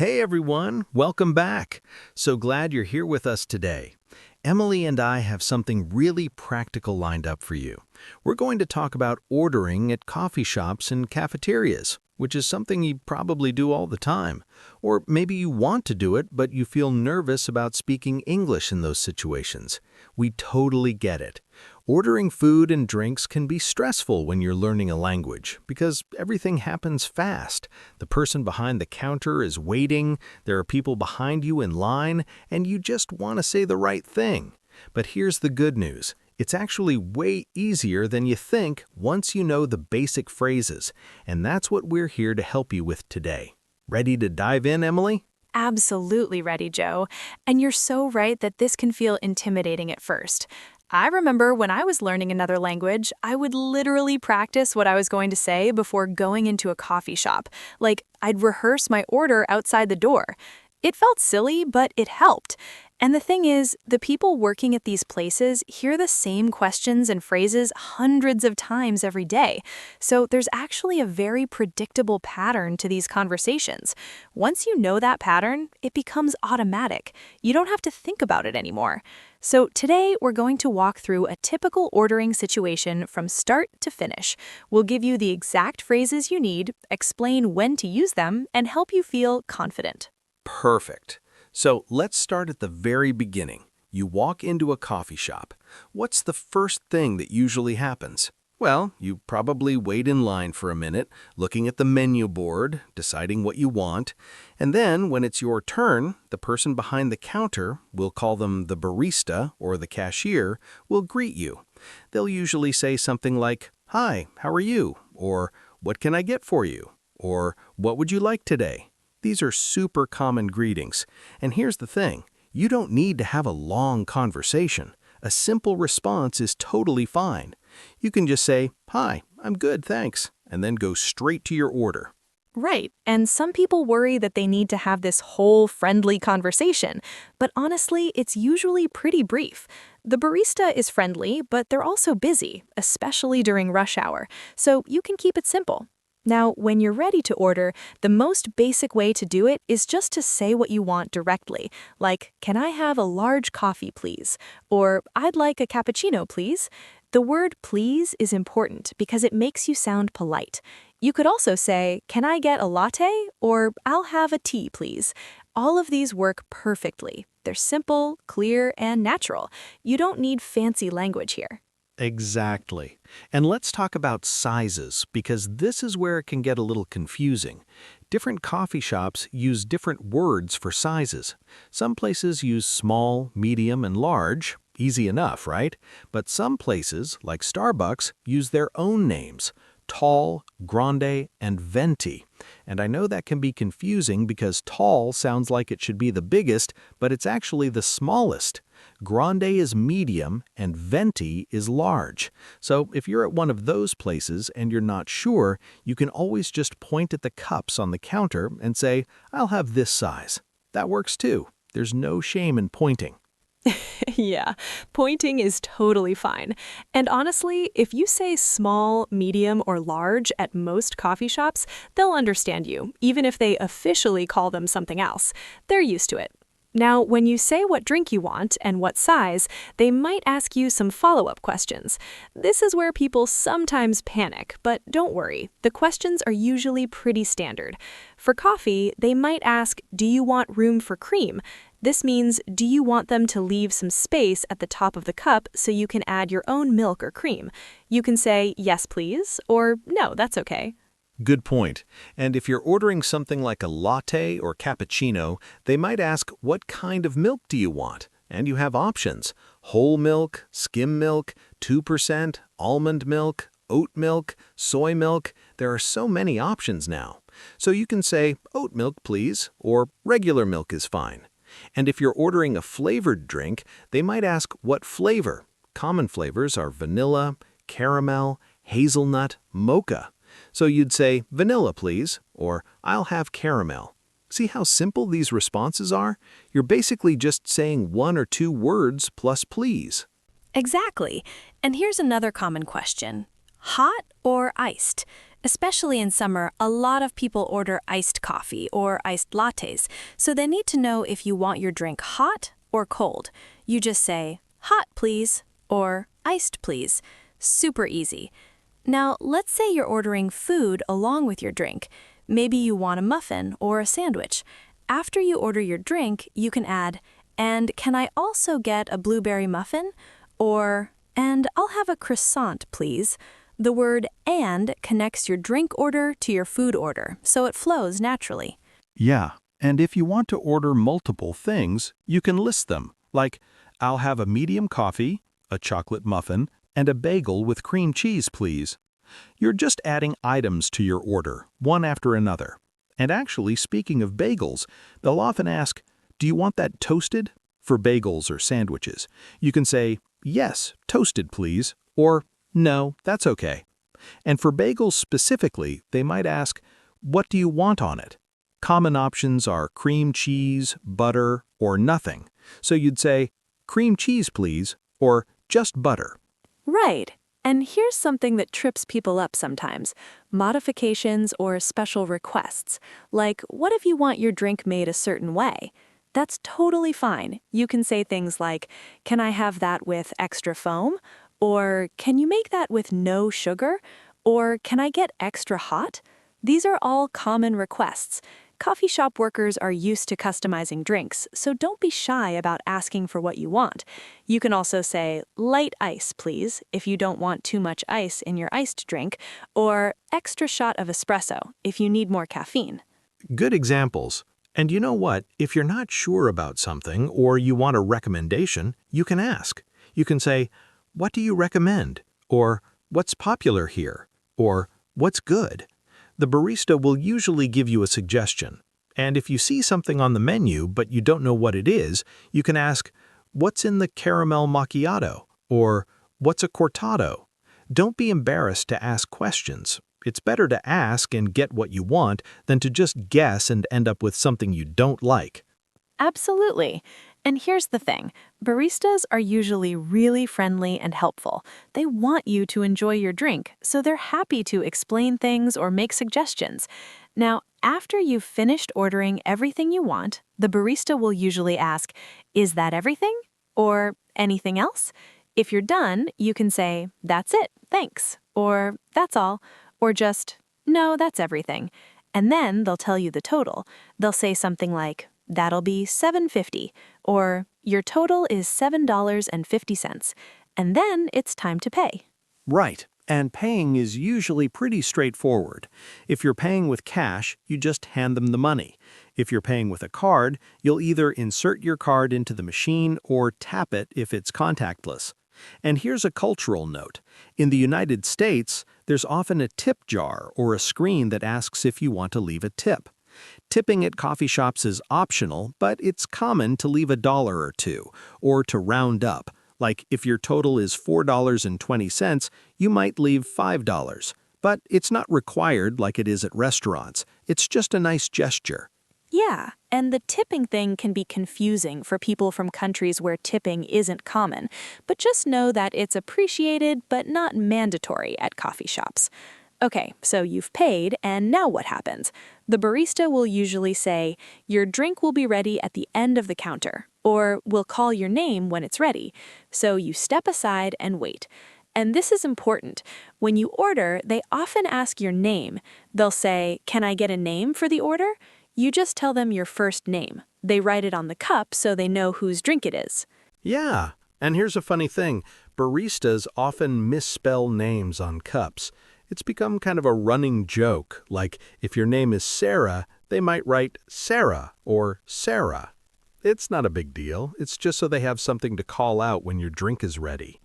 Hey everyone, welcome back. So glad you're here with us today. Emily and I have something really practical lined up for you. We're going to talk about ordering at coffee shops and cafeterias, which is something you probably do all the time. Or maybe you want to do it, but you feel nervous about speaking English in those situations. We totally get it. Ordering food and drinks can be stressful when you're learning a language because everything happens fast. The person behind the counter is waiting, there are people behind you in line, and you just want to say the right thing. But here's the good news. It's actually way easier than you think once you know the basic phrases, and that's what we're here to help you with today. Ready to dive in, Emily? Absolutely ready, Joe. And you're so right that this can feel intimidating at first. I remember when I was learning another language, I would literally practice what I was going to say before going into a coffee shop. Like, I'd rehearse my order outside the door. It felt silly, but it helped. And the thing is, the people working at these places hear the same questions and phrases hundreds of times every day. So there's actually a very predictable pattern to these conversations. Once you know that pattern, it becomes automatic. You don't have to think about it anymore. So today, we're going to walk through a typical ordering situation from start to finish. We'll give you the exact phrases you need, explain when to use them, and help you feel confident. Perfect. So let's start at the very beginning. You walk into a coffee shop. What's the first thing that usually happens? Well, you probably wait in line for a minute, looking at the menu board, deciding what you want, and then when it's your turn, the person behind the counter, we'll call them the barista or the cashier, will greet you. They'll usually say something like, "Hi, how are you?" or "What can I get for you?" or "What would you like today?" These are super common greetings. And here's the thing, you don't need to have a long conversation. A simple response is totally fine. You can just say, "Hi, I'm good, thanks," and then go straight to your order. Right, and some people worry that they need to have this whole friendly conversation, but honestly, it's usually pretty brief. The barista is friendly, but they're also busy, especially during rush hour, so you can keep it simple. Now, when you're ready to order, the most basic way to do it is just to say what you want directly, like, "Can I have a large coffee, please?" Or, "I'd like a cappuccino, please." The word please is important because it makes you sound polite. You could also say, "Can I get a latte?" or "I'll have a tea, please." All of these work perfectly. They're simple, clear, and natural. You don't need fancy language here. Exactly. And let's talk about sizes, because this is where it can get a little confusing. Different coffee shops use different words for sizes. Some places use small, medium, and large. Easy enough, right? But some places, like Starbucks, use their own names. Tall, grande, and venti. And I know that can be confusing because tall sounds like it should be the biggest, but it's actually the smallest. Grande is medium and venti is large. So if you're at one of those places and you're not sure, you can always just point at the cups on the counter and say, "I'll have this size." That works too. There's no shame in pointing. Yeah, pointing is totally fine. And honestly, if you say small, medium, or large at most coffee shops, they'll understand you, even if they officially call them something else. They're used to it. Now, when you say what drink you want and what size, they might ask you some follow-up questions. This is where people sometimes panic, but don't worry, the questions are usually pretty standard. For coffee, they might ask, "Do you want room for cream?" This means, do you want them to leave some space at the top of the cup so you can add your own milk or cream? You can say, "Yes, please," or "No, that's okay." Good point. And if you're ordering something like a latte or cappuccino, they might ask, "What kind of milk do you want?" And you have options: whole milk, skim milk, 2%, almond milk, oat milk, soy milk. There are so many options now. So you can say, "Oat milk, please," or "Regular milk is fine." And if you're ordering a flavored drink, they might ask, "What flavor?" Common flavors are vanilla, caramel, hazelnut, mocha. So you'd say, "Vanilla, please," or "I'll have caramel." See how simple these responses are? You're basically just saying one or two words plus please. Exactly. And here's another common question. Hot or iced? Especially in summer, a lot of people order iced coffee or iced lattes, so they need to know if you want your drink hot or cold. You just say, hot please, or iced please. Super easy. Now, let's say you're ordering food along with your drink. Maybe you want a muffin or a sandwich. After you order your drink, you can add, and can I also get a blueberry muffin? Or, and I'll have a croissant, please. The word and connects your drink order to your food order, so it flows naturally. Yeah, and if you want to order multiple things, you can list them, like, I'll have a medium coffee, a chocolate muffin, and a bagel with cream cheese, please. You're just adding items to your order, one after another. And actually, speaking of bagels, they'll often ask, do you want that toasted? For bagels or sandwiches, you can say, yes, toasted, please, or no, that's okay. And for bagels specifically, they might ask, what do you want on it? Common options are cream cheese, butter, or nothing. So you'd say, cream cheese, please, or just butter. Right. And here's something that trips people up sometimes: modifications or special requests. Like, what if you want your drink made a certain way? That's totally fine. You can say things like, can I have that with extra foam? Or can you make that with no sugar? Or can I get extra hot? These are all common requests. Coffee shop workers are used to customizing drinks, so don't be shy about asking for what you want. You can also say, light ice, please, if you don't want too much ice in your iced drink, or extra shot of espresso, if you need more caffeine. Good examples. And you know what? If you're not sure about something or you want a recommendation, you can ask. You can say, what do you recommend? Or, what's popular here? Or, what's good? The barista will usually give you a suggestion. And if you see something on the menu but you don't know what it is, you can ask, what's in the caramel macchiato? Or, what's a cortado? Don't be embarrassed to ask questions. It's better to ask and get what you want than to just guess and end up with something you don't like. Absolutely. And here's the thing. Baristas are usually really friendly and helpful. They want you to enjoy your drink, so they're happy to explain things or make suggestions. Now, after you've finished ordering everything you want, the barista will usually ask, is that everything? Or anything else? If you're done, you can say, that's it, thanks. Or that's all. Or just, no, that's everything. And then they'll tell you the total. They'll say something like, that'll be $7.50, or your total is $7.50, and then it's time to pay. Right, and paying is usually pretty straightforward. If you're paying with cash, you just hand them the money. If you're paying with a card, you'll either insert your card into the machine or tap it if it's contactless. And here's a cultural note. In the United States, there's often a tip jar or a screen that asks if you want to leave a tip. Tipping at coffee shops is optional, but it's common to leave $1 or $2, or to round up. Like if your total is $4.20, you might leave $5. But it's not required like it is at restaurants. It's just a nice gesture. Yeah, and the tipping thing can be confusing for people from countries where tipping isn't common, but just know that it's appreciated but not mandatory at coffee shops. Okay, so you've paid, and now what happens? The barista will usually say, your drink will be ready at the end of the counter, or we'll call your name when it's ready. So you step aside and wait. And this is important. When you order, they often ask your name. They'll say, can I get a name for the order? You just tell them your first name. They write it on the cup so they know whose drink it is. Yeah, and here's a funny thing. Baristas often misspell names on cups. It's become kind of a running joke, like if your name is Sarah, they might write Sarah or Sarah. It's not a big deal. It's just so they have something to call out when your drink is ready.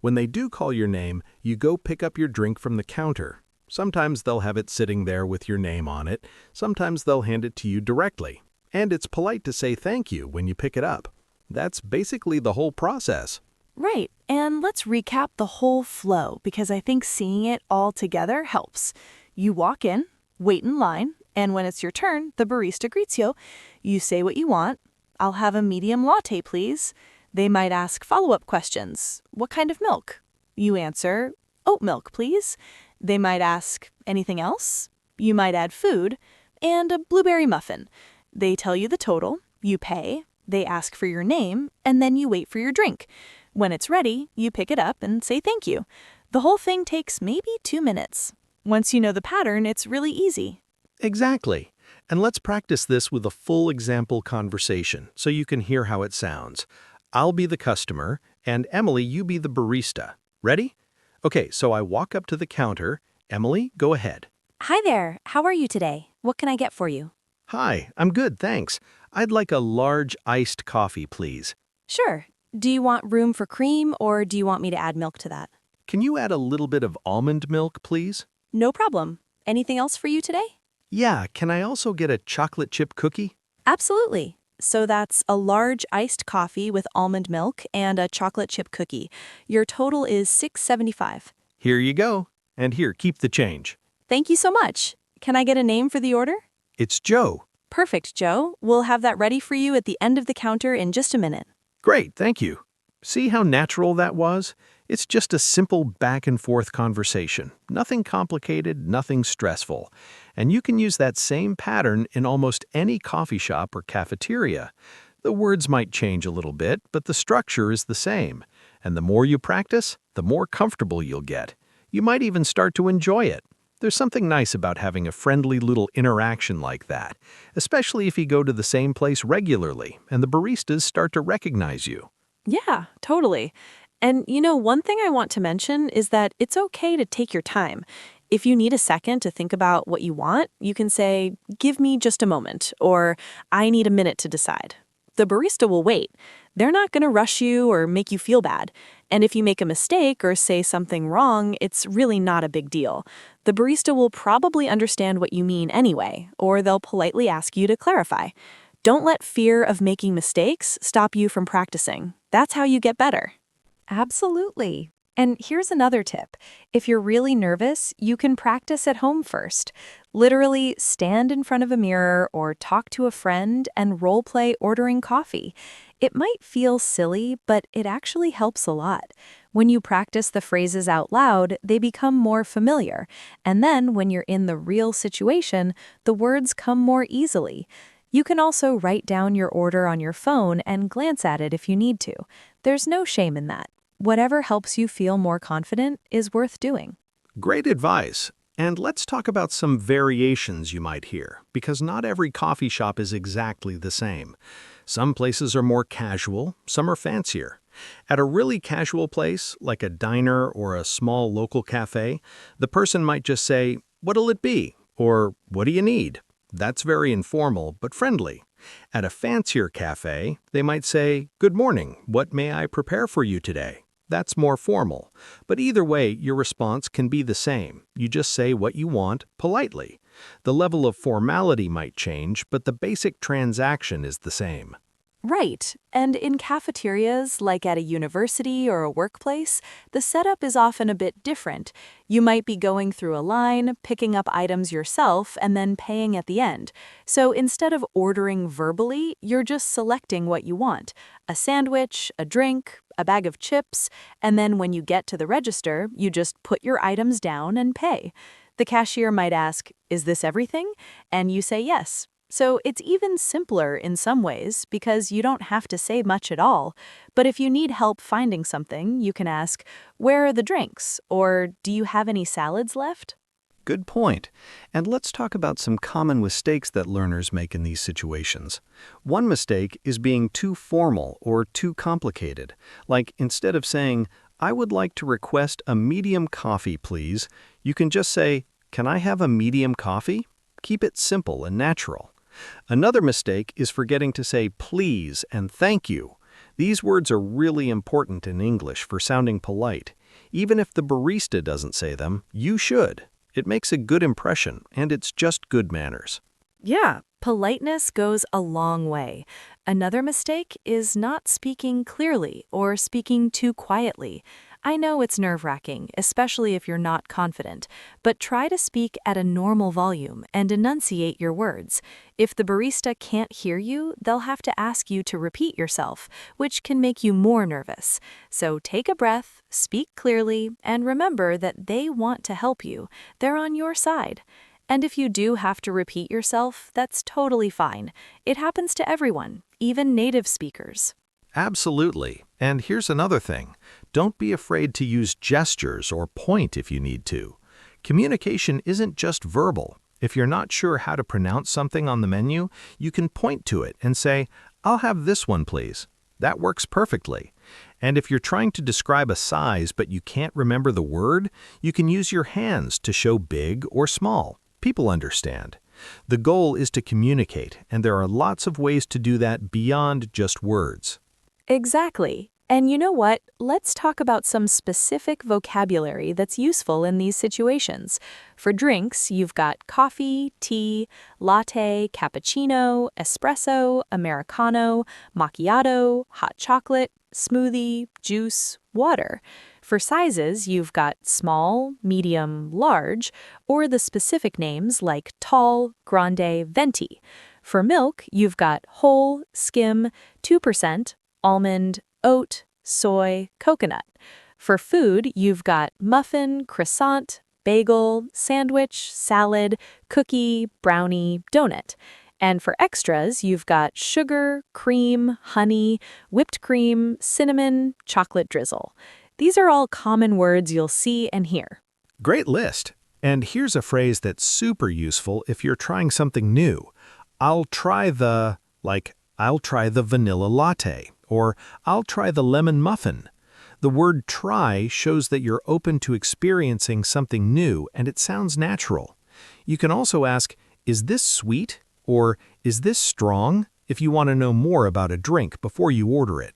When they do call your name, you go pick up your drink from the counter. Sometimes they'll have it sitting there with your name on it. Sometimes they'll hand it to you directly. And it's polite to say thank you when you pick it up. That's basically the whole process. Right, and let's recap the whole flow because I think seeing it all together helps. You walk in, wait in line, and when it's your turn, the barista greets you. You say what you want. I'll have a medium latte, please. They might ask follow-up questions. What kind of milk? You answer, oat milk, please. They might ask, anything else? You might add food and a blueberry muffin. They tell you the total, you pay, they ask for your name, and then you wait for your drink. When it's ready, you pick it up and say thank you. The whole thing takes maybe 2 minutes. Once you know the pattern, it's really easy. Exactly. And let's practice this with a full example conversation so you can hear how it sounds. I'll be the customer, and Emily, you be the barista. Ready? Okay, so I walk up to the counter. Emily, go ahead. Hi there. How are you today? What can I get for you? Hi, I'm good, thanks. I'd like a large iced coffee, please. Sure. Do you want room for cream or do you want me to add milk to that? Can you add a little bit of almond milk, please? No problem. Anything else for you today? Yeah, can I also get a chocolate chip cookie? Absolutely. So that's a large iced coffee with almond milk and a chocolate chip cookie. Your total is $6.75. Here you go. And here, keep the change. Thank you so much. Can I get a name for the order? It's Joe. Perfect, Joe. We'll have that ready for you at the end of the counter in just a minute. Great, thank you. See how natural that was? It's just a simple back-and-forth conversation. Nothing complicated, nothing stressful. And you can use that same pattern in almost any coffee shop or cafeteria. The words might change a little bit, but the structure is the same. And the more you practice, the more comfortable you'll get. You might even start to enjoy it. There's something nice about having a friendly little interaction like that, especially if you go to the same place regularly and the baristas start to recognize you. Yeah, totally. And one thing I want to mention is that it's okay to take your time. If you need a second to think about what you want, you can say, give me just a moment, or I need a minute to decide. The barista will wait. They're not going to rush you or make you feel bad. And if you make a mistake or say something wrong, it's really not a big deal. The barista will probably understand what you mean anyway, or they'll politely ask you to clarify. Don't let fear of making mistakes stop you from practicing. That's how you get better. Absolutely. And here's another tip. If you're really nervous, you can practice at home first. Literally stand in front of a mirror or talk to a friend and role play ordering coffee. It might feel silly, but it actually helps a lot. When you practice the phrases out loud, they become more familiar. And then when you're in the real situation, the words come more easily. You can also write down your order on your phone and glance at it if you need to. There's no shame in that. Whatever helps you feel more confident is worth doing. Great advice. And let's talk about some variations you might hear, because not every coffee shop is exactly the same. Some places are more casual, some are fancier. At a really casual place, like a diner or a small local cafe, the person might just say, "What'll it be?" or "What do you need?" That's very informal, but friendly. At a fancier cafe, they might say, "Good morning, what may I prepare for you today?" That's more formal. But either way, your response can be the same. You just say what you want politely. The level of formality might change, but the basic transaction is the same. Right. And in cafeterias, like at a university or a workplace, the setup is often a bit different. You might be going through a line, picking up items yourself, and then paying at the end. So instead of ordering verbally, you're just selecting what you want: a sandwich, a drink, a bag of chips, and then when you get to the register, you just put your items down and pay. The cashier might ask, "Is this everything?" And you say yes. So it's even simpler in some ways because you don't have to say much at all. But if you need help finding something, you can ask, "Where are the drinks?" Or "Do you have any salads left?" Good point. And let's talk about some common mistakes that learners make in these situations. One mistake is being too formal or too complicated. Like instead of saying, "I would like to request a medium coffee, please," you can just say, "Can I have a medium coffee?" Keep it simple and natural. Another mistake is forgetting to say please and thank you. These words are really important in English for sounding polite. Even if the barista doesn't say them, you should. It makes a good impression, and it's just good manners. Yeah, politeness goes a long way. Another mistake is not speaking clearly or speaking too quietly. I know it's nerve-wracking, especially if you're not confident, but try to speak at a normal volume and enunciate your words. If the barista can't hear you, they'll have to ask you to repeat yourself, which can make you more nervous. So take a breath, speak clearly, and remember that they want to help you. They're on your side. And if you do have to repeat yourself, that's totally fine. It happens to everyone, even native speakers. Absolutely. And here's another thing. Don't be afraid to use gestures or point if you need to. Communication isn't just verbal. If you're not sure how to pronounce something on the menu, you can point to it and say, "I'll have this one, please." That works perfectly. And if you're trying to describe a size but you can't remember the word, you can use your hands to show big or small. People understand. The goal is to communicate, and there are lots of ways to do that beyond just words. Exactly. And you know what? Let's talk about some specific vocabulary that's useful in these situations. For drinks, you've got coffee, tea, latte, cappuccino, espresso, americano, macchiato, hot chocolate, smoothie, juice, water. For sizes, you've got small, medium, large, or the specific names like tall, grande, venti. For milk, you've got whole, skim, 2%, almond, oat, soy, coconut. For food, you've got muffin, croissant, bagel, sandwich, salad, cookie, brownie, donut. And for extras, you've got sugar, cream, honey, whipped cream, cinnamon, chocolate drizzle. These are all common words you'll see and hear. Great list. And here's a phrase that's super useful if you're trying something new. I'll try the vanilla latte, or I'll try the lemon muffin. The word try shows that you're open to experiencing something new and it sounds natural. You can also ask, is this sweet? Or is this strong? If you want to know more about a drink before you order it.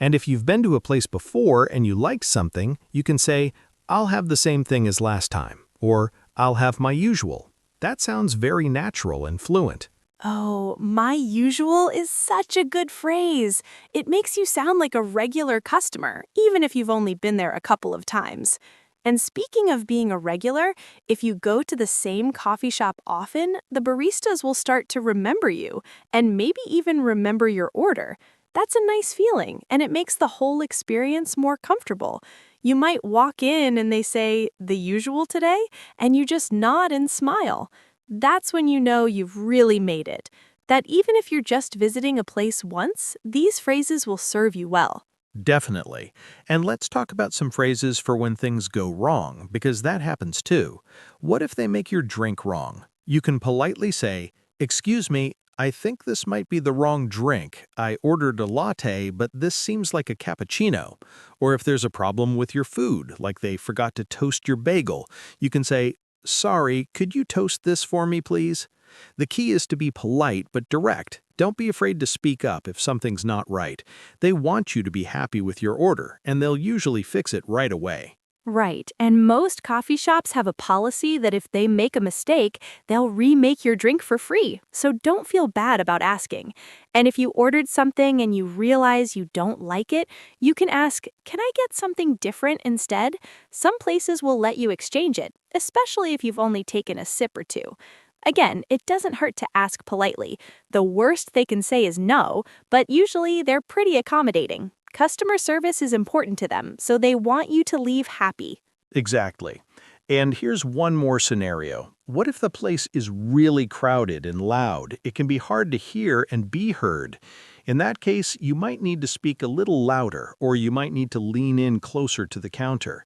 And if you've been to a place before and you liked something, you can say, I'll have the same thing as last time, or I'll have my usual. That sounds very natural and fluent. Oh, my usual is such a good phrase. It makes you sound like a regular customer, even if you've only been there a couple of times. And speaking of being a regular, if you go to the same coffee shop often, the baristas will start to remember you and maybe even remember your order. That's a nice feeling, and it makes the whole experience more comfortable. You might walk in and they say, "The usual today?" and you just nod and smile. That's when you know you've really made it. That even if you're just visiting a place once, these phrases will serve you well. Definitely. And let's talk about some phrases for when things go wrong, because that happens too. What if they make your drink wrong? You can politely say, "Excuse me, I think this might be the wrong drink. I ordered a latte, but this seems like a cappuccino." Or if there's a problem with your food, like they forgot to toast your bagel, you can say, "Sorry, could you toast this for me, please?" The key is to be polite but direct. Don't be afraid to speak up if something's not right. They want you to be happy with your order, and they'll usually fix it right away. Right, and most coffee shops have a policy that if they make a mistake, they'll remake your drink for free, so don't feel bad about asking. And if you ordered something and you realize you don't like it, you can ask, "Can I get something different instead?" Some places will let you exchange it, especially if you've only taken a sip or two. Again, it doesn't hurt to ask politely. The worst they can say is no, but usually they're pretty accommodating. Customer service is important to them, so they want you to leave happy. Exactly. And here's one more scenario. What if the place is really crowded and loud? It can be hard to hear and be heard. In that case, you might need to speak a little louder, or you might need to lean in closer to the counter.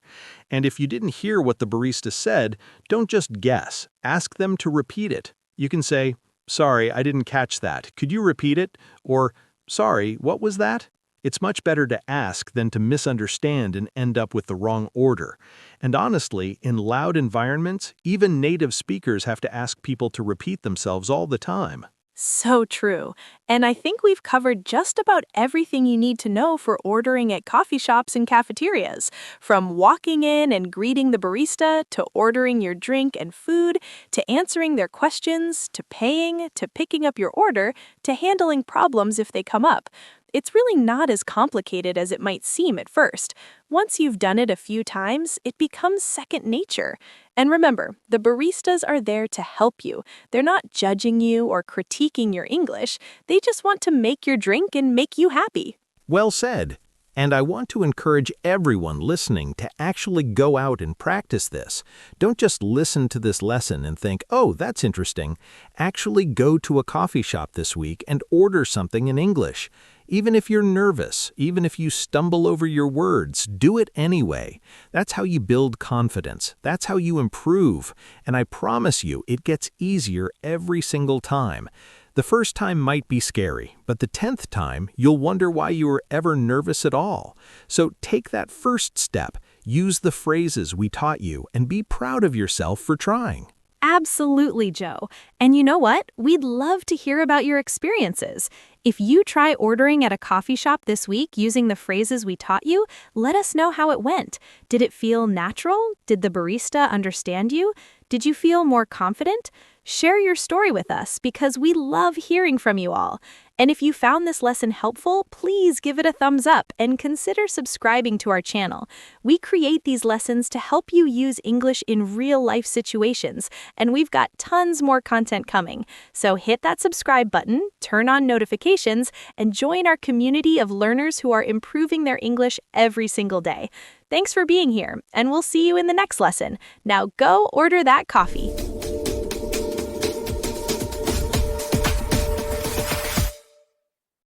And if you didn't hear what the barista said, don't just guess. Ask them to repeat it. You can say, "Sorry, I didn't catch that. Could you repeat it?" Or, "Sorry, what was that?" It's much better to ask than to misunderstand and end up with the wrong order. And honestly, in loud environments, even native speakers have to ask people to repeat themselves all the time. So true. And I think we've covered just about everything you need to know for ordering at coffee shops and cafeterias. From walking in and greeting the barista, to ordering your drink and food, to answering their questions, to paying, to picking up your order, to handling problems if they come up. it's really not as complicated as it might seem at first. Once you've done it a few times, it becomes second nature. And remember, the baristas are there to help you. They're not judging you or critiquing your English. They just want to make your drink and make you happy. Well said. And I want to encourage everyone listening to actually go out and practice this. Don't just listen to this lesson and think, oh, that's interesting. Actually go to a coffee shop this week and order something in English. Even if you're nervous, even if you stumble over your words, do it anyway. That's how you build confidence. That's how you improve. And I promise you, it gets easier every single time. The first time might be scary, but the 10th time, you'll wonder why you were ever nervous at all. So take that first step, use the phrases we taught you, and be proud of yourself for trying. Absolutely, Joe. And you know what? We'd love to hear about your experiences. If you try ordering at a coffee shop this week using the phrases we taught you, let us know how it went. Did it feel natural? Did the barista understand you? Did you feel more confident? Share your story with us because we love hearing from you all. And if you found this lesson helpful, please give it a thumbs up and consider subscribing to our channel. We create these lessons to help you use English in real-life situations, and we've got tons more content coming. So hit that subscribe button, turn on notifications, and join our community of learners who are improving their English every single day. Thanks for being here, and we'll see you in the next lesson. Now go order that coffee.